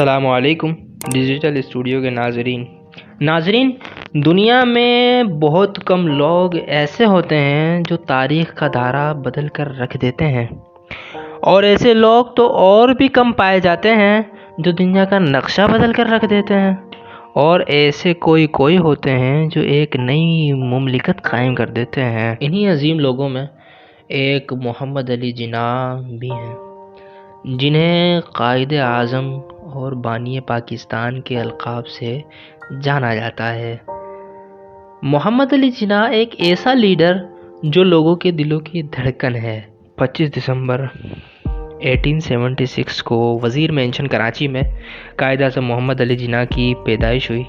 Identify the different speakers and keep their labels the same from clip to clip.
Speaker 1: السلام علیکم digital studio کے ناظرین دنیا میں بہت کم لوگ ایسے ہوتے ہیں جو تاریخ کا دھارا بدل کر رکھ دیتے ہیں، اور ایسے لوگ تو اور بھی کم پائے جاتے ہیں جو دنیا کا نقشہ بدل کر رکھ دیتے ہیں، اور ایسے کوئی ہوتے ہیں جو ایک نئی مملکت قائم کر دیتے ہیں۔ انہی عظیم لوگوں میں ایک محمد علی جناح بھی ہیں، جنہیں قائد اعظم اور بانی پاکستان کے القاب سے جانا جاتا ہے۔ محمد علی جناح ایک ایسا لیڈر جو لوگوں کے دلوں کی دھڑکن ہے۔ 25 دسمبر 1876 کو وزیر مینشن کراچی میں قائد اعظم محمد علی جناح کی پیدائش ہوئی۔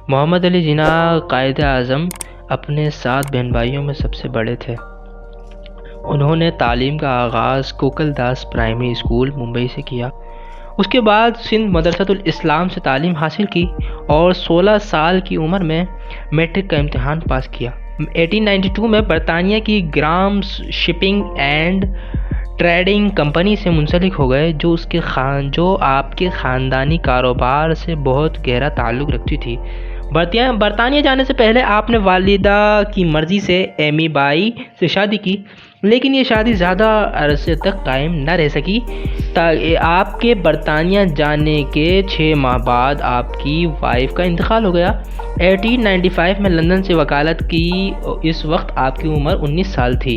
Speaker 1: محمد علی جناح قائد اعظم اپنے 7 بہن بھائیوں میں سب سے بڑے تھے۔ انہوں نے تعلیم کا آغاز کوکل داس پرائمری اسکول ممبئی سے کیا۔ اس کے بعد سندھ مدرسۃ الاسلام سے تعلیم حاصل کی اور 16 سال کی عمر میں میٹرک کا امتحان پاس کیا۔ 1892 میں برطانیہ کی gram shipping and trading company سے منسلک ہو گئے، جو آپ کے خاندانی کاروبار سے بہت گہرا تعلق رکھتی تھی۔ برطانیہ جانے سے پہلے آپ نے والدہ کی مرضی سے ایمی بائی سے شادی کی، لیکن یہ شادی زیادہ عرصے تک قائم نہ رہ سکی۔ آپ کے برطانیہ جانے کے 6 ماہ بعد آپ کی وائف کا انتقال ہو گیا۔ 1895 میں لندن سے وکالت کی۔ اس وقت آپ کی عمر 19 سال تھی،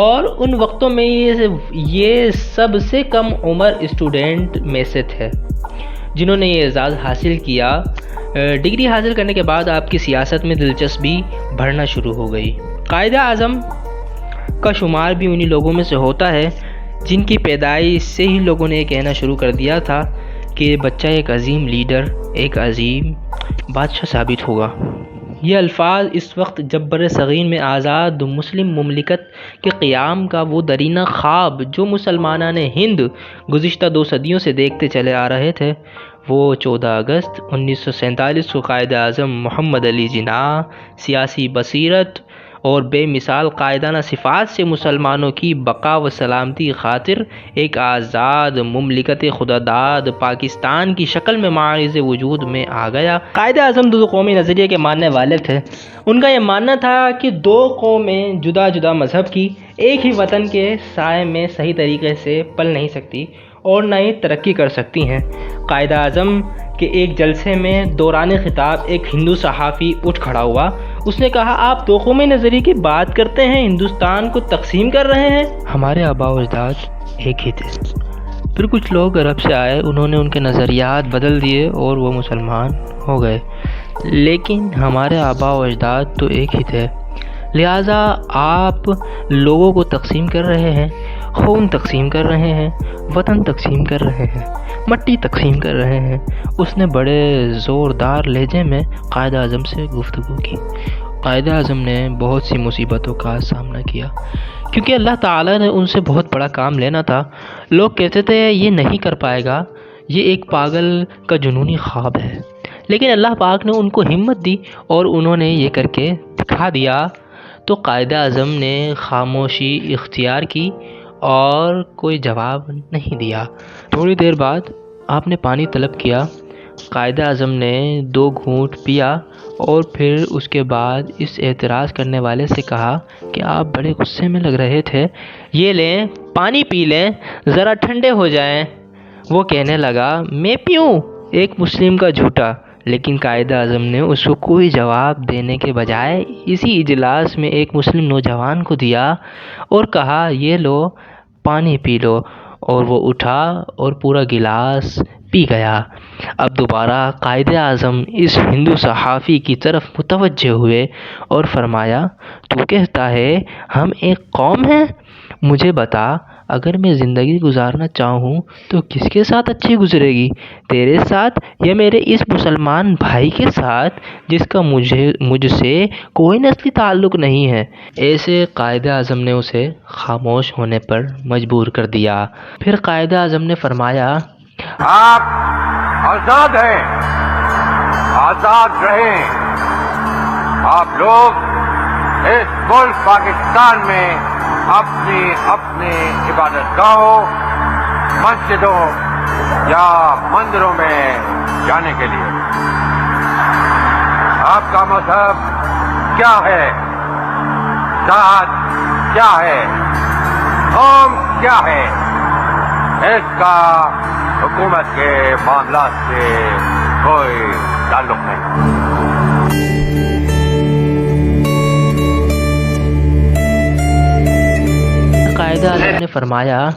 Speaker 1: اور ان وقتوں میں یہ سب سے کم عمر اسٹوڈنٹ میں سے تھے جنہوں نے یہ اعزاز حاصل کیا۔ ڈگری حاصل کرنے کے بعد آپ کی سیاست میں دلچسپی بڑھنا شروع ہو گئی۔ قائد اعظم کا شمار بھی انہی لوگوں میں سے ہوتا ہے جن کی پیدائش سے ہی لوگوں نے یہ کہنا شروع کر دیا تھا کہ بچہ ایک عظیم لیڈر، ایک عظیم بادشاہ ثابت ہوگا۔ یہ الفاظ اس وقت جب برصغیر میں آزاد مسلم مملکت کے قیام کا وہ دیرینہ خواب جو مسلمانان ہند گزشتہ 2 صدیوں سے دیکھتے چلے آ رہے تھے، وہ 14 اگست 1947 کو قائد اعظم محمد علی جناح سیاسی بصیرت اور بے مثال قائدانہ صفات سے مسلمانوں کی بقا و سلامتی کی خاطر ایک آزاد مملکت خداداد پاکستان کی شکل میں معرض وجود میں آ گیا۔ قائد اعظم 2 قومی نظریے کے ماننے والے تھے۔ ان کا یہ ماننا تھا کہ 2 قومیں جدا جدا مذہب کی ایک ہی وطن کے سائے میں صحیح طریقے سے پل نہیں سکتی اور نہ ہی ترقی کر سکتی ہیں۔ قائد اعظم کے ایک جلسے میں دوران خطاب ایک ہندو صحافی اٹھ کھڑا ہوا۔ اس نے کہا، آپ 2 قومی نظریے کی بات کرتے ہیں، ہندوستان کو تقسیم کر رہے ہیں۔ ہمارے آباء و اجداد ایک ہی تھے۔ پھر کچھ لوگ عرب سے آئے، انہوں نے ان کے نظریات بدل دیے اور وہ مسلمان ہو گئے، لیکن ہمارے آباء و اجداد تو ایک ہی تھے۔ لہٰذا آپ لوگوں کو تقسیم کر رہے ہیں، خون تقسیم کر رہے ہیں، وطن تقسیم کر رہے ہیں، مٹی تقسیم کر رہے ہیں۔ اس نے بڑے زوردار لہجے میں قائد اعظم سے گفتگو کی۔ قائد اعظم نے بہت سی مصیبتوں کا سامنا کیا، کیونکہ اللہ تعالیٰ نے ان سے بہت بڑا کام لینا تھا۔ لوگ کہتے تھے یہ نہیں کر پائے گا، یہ ایک پاگل کا جنونی خواب ہے، لیکن اللہ پاک نے ان کو ہمت دی اور انہوں نے یہ کر کے دکھا دیا۔ تو قائد اعظم نے خاموشی اختیار کی اور کوئی جواب نہیں دیا۔ تھوڑی دیر بعد آپ نے پانی طلب کیا۔ قائد اعظم نے 2 گھونٹ پیا اور پھر اس کے بعد اس اعتراض کرنے والے سے کہا کہ آپ بڑے غصے میں لگ رہے تھے، یہ لیں پانی پی لیں، ذرا ٹھنڈے ہو جائیں۔ وہ کہنے لگا، میں پیوں؟ ایک مسلم کا جھوٹا۔ لیکن قائد اعظم نے اس کو کوئی جواب دینے کے بجائے اسی اجلاس میں ایک مسلم نوجوان کو دیا اور کہا، یہ لو پانی پی لو، اور وہ اٹھا اور پورا گلاس پی گیا۔ اب دوبارہ قائد اعظم اس ہندو صحافی کی طرف متوجہ ہوئے اور فرمایا، تو کہتا ہے ہم ایک قوم ہیں؟ مجھے بتا، اگر میں زندگی گزارنا چاہوں تو کس کے ساتھ اچھی گزرے گی، تیرے ساتھ یا میرے اس مسلمان بھائی کے ساتھ جس کا مجھ سے کوئی نسلی تعلق نہیں ہے؟ ایسے قائد اعظم نے اسے خاموش ہونے پر مجبور کر دیا۔ پھر قائد اعظم نے فرمایا،
Speaker 2: آپ آزاد ہیں، آزاد رہیں۔ آپ لوگ اس ملک پاکستان میں اپنی عبادت گاہوں، مسجدوں یا مندروں میں جانے کے لیے؟ آپ کا مذہب کیا ہے؟ ذات کیا ہے؟ قوم کیا ہے؟ اس کا حکومت کے معاملات سے کوئی تعلق نہیں۔
Speaker 1: قائد اعظم نے فرمایا،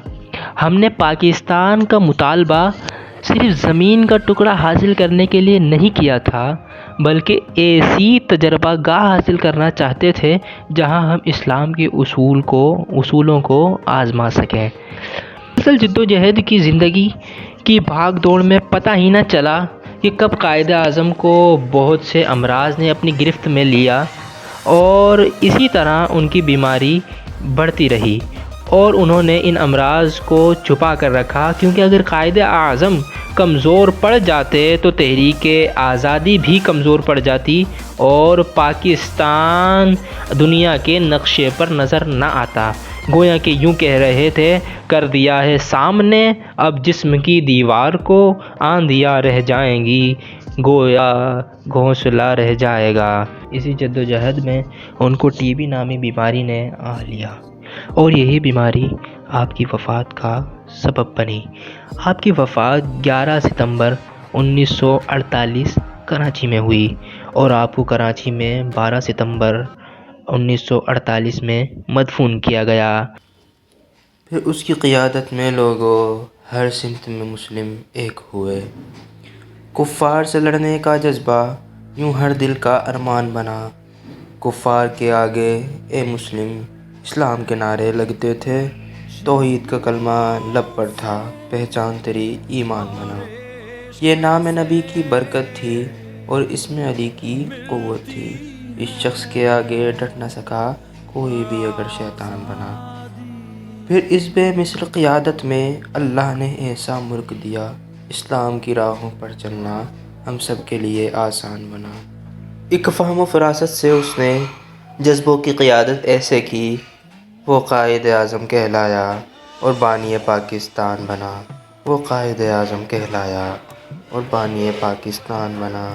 Speaker 1: ہم نے پاکستان کا مطالبہ صرف زمین کا ٹکڑا حاصل کرنے کے لیے نہیں کیا تھا، بلکہ ایسی تجربہ گاہ حاصل کرنا چاہتے تھے جہاں ہم اسلام کے اصولوں کو آزما سکیں۔ مسلسل جد و جہد کی زندگی کی بھاگ دوڑ میں پتہ ہی نہ چلا کہ کب قائد اعظم کو بہت سے امراض نے اپنی گرفت میں لیا، اور اسی طرح ان کی بیماری بڑھتی رہی اور انہوں نے ان امراض کو چھپا کر رکھا، کیونکہ اگر قائد اعظم کمزور پڑ جاتے تو تحریک آزادی بھی کمزور پڑ جاتی اور پاکستان دنیا کے نقشے پر نظر نہ آتا۔ گویا کہ یوں کہہ رہے تھے، کر دیا ہے سامنے اب جسم کی دیوار کو، آندیاں رہ جائیں گی گویا گھونسلہ رہ جائے گا۔ اسی جد و جہد میں ان کو ٹی بی نامی بیماری نے آ لیا اور یہی بیماری آپ کی وفات کا سبب بنی۔ آپ کی وفات 11 ستمبر 1948 کراچی میں ہوئی اور آپ کو کراچی میں 12 ستمبر 1948 میں مدفون کیا گیا۔
Speaker 3: پھر اس کی قیادت میں لوگوں ہر سمت میں مسلم ایک ہوئے۔ کفار سے لڑنے کا جذبہ یوں ہر دل کا ارمان بنا۔ کفار کے آگے اے مسلم اسلام کے نعرے لگتے تھے، توحید کا کلمہ لب پر تھا، پہچان تیری ایمان بنا۔ یہ نام نبی کی برکت تھی اور اسم علی کی قوت تھی، اس شخص کے آگے ڈٹ نہ سکا کوئی بھی اگر شیطان بنا۔ پھر اس بے مثل قیادت میں اللہ نے ایسا ملک دیا، اسلام کی راہوں پر چلنا ہم سب کے لیے آسان بنا۔ ایک فہم و فراست سے اس نے جذبوں کی قیادت ایسے کی، وہ قائد اعظم کہلایا اور بانی پاکستان بنا۔ وہ قائد اعظم کہلایا اور بانی پاکستان بنا۔